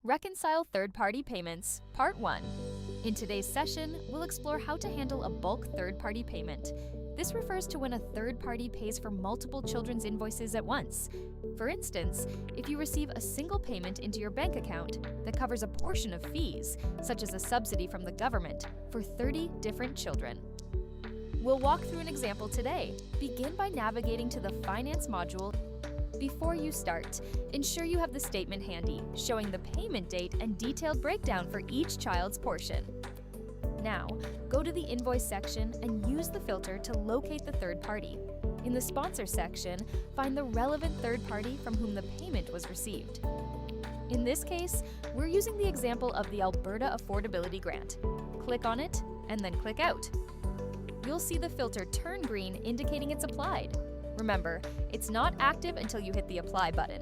Reconcile Third-Party Payments, Part 1. In today's session, we'll explore how to handle a bulk third-party payment. This refers to when a third party pays for multiple children's invoices at once. For instance, if you receive a single payment into your bank account that covers a portion of fees, such as a subsidy from the government, for 30 different children. We'll walk through an example today. Begin by navigating to the Finance module. Before you start, ensure you have the statement handy, showing the payment date and detailed breakdown for each child's portion. Now, go to the Invoice section and use the filter to locate the third party. In the Sponsor section, find the relevant third party from whom the payment was received. In this case, we're using the example of the Alberta Affordability Grant. Click on it, and then click Out. You'll see the filter turn green, indicating it's applied. Remember, it's not active until you hit the Apply button.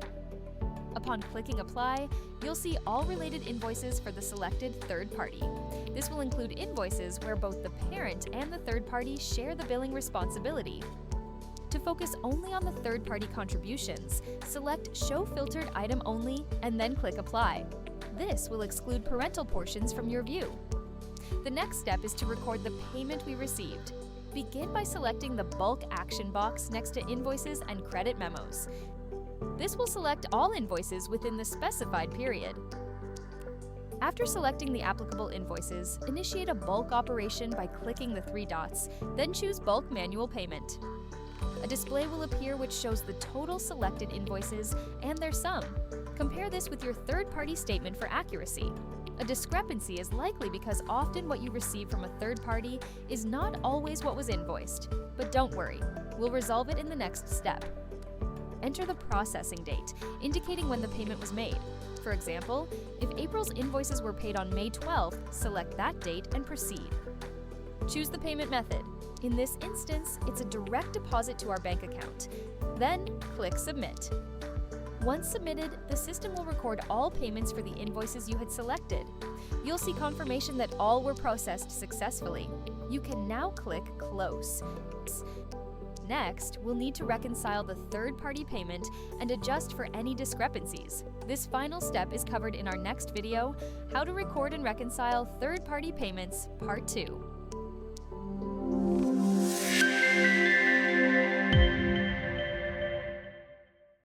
Upon clicking Apply, you'll see all related invoices for the selected third party. This will include invoices where both the parent and the third party share the billing responsibility. To focus only on the third party contributions, select Show Filtered Item Only and then click Apply. This will exclude parental portions from your view. The next step is to record the payment we received. Begin by selecting the Bulk Action box next to Invoices and Credit Memos. This will select all invoices within the specified period. After selecting the applicable invoices, initiate a bulk operation by clicking the three dots, then choose Bulk Manual Payment. A display will appear which shows the total selected invoices and their sum. Compare this with your third-party statement for accuracy. A discrepancy is likely because often what you receive from a third party is not always what was invoiced. But don't worry, we'll resolve it in the next step. Enter the processing date, indicating when the payment was made. For example, if April's invoices were paid on May 12th, select that date and proceed. Choose the payment method. In this instance, it's a direct deposit to our bank account. Then, click Submit. Once submitted, the system will record all payments for the invoices you had selected. You'll see confirmation that all were processed successfully. You can now click Close. Next, we'll need to reconcile the third-party payment and adjust for any discrepancies. This final step is covered in our next video, How to Record and Reconcile Third-Party Payments, Part 2.